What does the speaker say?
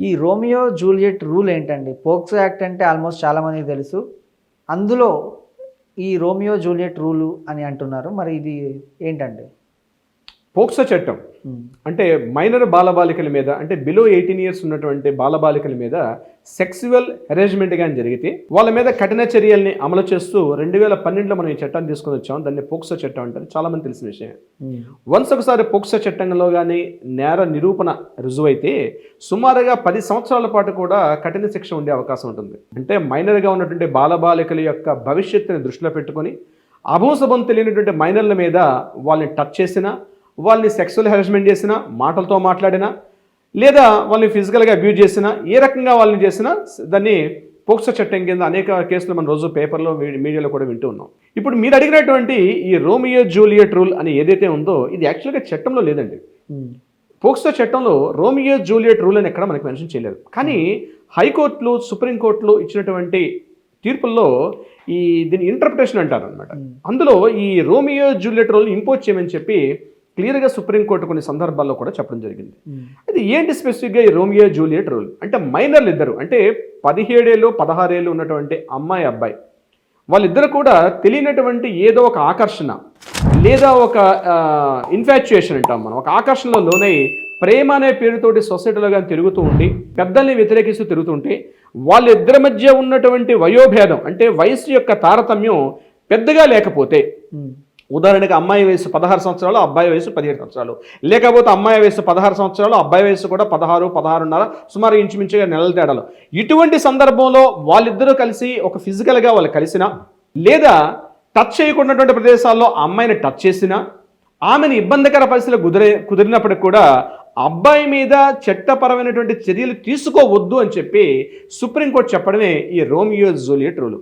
ఈ Romeo Juliet rule ఏంటండి? POCSO act అంటే ఆల్మోస్ట్ చాలామందికి తెలుసు. అందులో ఈ రోమియో జూలియట్ రూలు అని అంటున్నారు. మరి ఇది ఏంటండి? పోక్సో చట్టం అంటే మైనర్ బాలబాలికల మీద, అంటే బిలో 18 ఇయర్స్ ఉన్నటువంటి బాలబాలికల మీద సెక్సువల్ హెరాస్మెంట్ కానీ జరిగితే వాళ్ళ మీద కఠిన చర్యల్ని అమలు చేస్తూ 2012లో మనం ఈ చట్టాన్ని తీసుకొని వచ్చాం. దాన్ని పోక్సో చట్టం అంటారు. చాలా మంది తెలిసిన విషయం. వన్స్ ఒకసారి పోక్సో చట్టంలో కానీ నేర నిరూపణ రుజువైతే సుమారుగా 10 సంవత్సరాల పాటు కూడా కఠిన శిక్ష ఉండే అవకాశం ఉంటుంది. అంటే మైనర్గా ఉన్నటువంటి బాలబాలికల యొక్క భవిష్యత్తుని దృష్టిలో పెట్టుకొని అభంశుభం తెలియనటువంటి మైనర్ల మీద వాళ్ళని టచ్ చేసినా, వాళ్ళని సెక్సువల్ హెరాస్మెంట్ చేసినా, మాటలతో మాట్లాడినా, లేదా వాళ్ళని ఫిజికల్గా అబ్యూజ్ చేసినా, ఏ రకంగా వాళ్ళని చేసినా దాన్ని పోక్సో చట్టం కింద అనేక కేసులు మనం రోజు పేపర్లో మీడియాలో కూడా వింటూ ఉన్నాం. ఇప్పుడు మీరు అడిగినటువంటి ఈ రోమియో జూలియట్ రూల్ అని ఏదైతే ఉందో ఇది యాక్చువల్గా చట్టంలో లేదండి. పోక్సో చట్టంలో రోమియో జూలియట్ రూల్ అని ఎక్కడ మనకి మెన్షన్ చేయలేదు. కానీ హైకోర్టులు, సుప్రీంకోర్టులు ఇచ్చినటువంటి తీర్పుల్లో దీని ఇంటర్ప్రిటేషన్ అంటారు అనమాట. అందులో ఈ రోమియో జూలియట్ రూల్ని ఇంపోజ్ చేయమని చెప్పి క్లియర్గా సుప్రీంకోర్టు కొన్ని సందర్భాల్లో కూడా చెప్పడం జరిగింది. అది ఏంటి స్పెసిఫిక్గా ఈ రోమియో జూలియట్ రూల్ అంటే మైనర్లు ఇద్దరు, అంటే 17 ఏళ్ళు 16 ఏళ్ళు ఉన్నటువంటి అమ్మాయి అబ్బాయి వాళ్ళిద్దరు కూడా తెలియనటువంటి ఏదో ఒక ఆకర్షణ లేదా ఒక ఇన్ఫాచ్యుయేషన్ అంటాం మనం, ఒక ఆకర్షణలో లోనై ప్రేమ అనే పేరుతోటి సొసైటీలో కానీ తిరుగుతూ ఉండి పెద్దల్ని వ్యతిరేకిస్తూ తిరుగుతుంటే వాళ్ళిద్దరి మధ్య ఉన్నటువంటి వయోభేదం అంటే వయసు యొక్క తారతమ్యం పెద్దగా లేకపోతే, ఉదాహరణకి అమ్మాయి వయసు 16 సంవత్సరాలు, అబ్బాయి వయసు 17 సంవత్సరాలు, లేకపోతే అమ్మాయి వయసు 16 సంవత్సరాలు, అబ్బాయి వయసు కూడా 16, 16.5, సుమారు ఇంచుమించుగా నెలల తేడాలు. ఇటువంటి సందర్భంలో వాళ్ళిద్దరూ కలిసి ఒక ఫిజికల్గా వాళ్ళు కలిసినా, లేదా టచ్ చేయకున్నటువంటి ప్రదేశాల్లో అమ్మాయిని టచ్ చేసినా, ఆమెను ఇబ్బందికర పరిస్థితులు కుదిరినప్పటికి కూడా అబ్బాయి మీద చట్టపరమైనటువంటి చర్యలు తీసుకోవద్దు అని చెప్పి సుప్రీంకోర్టు చెప్పడమే ఈ రోమియో జూలియట్ రూల్.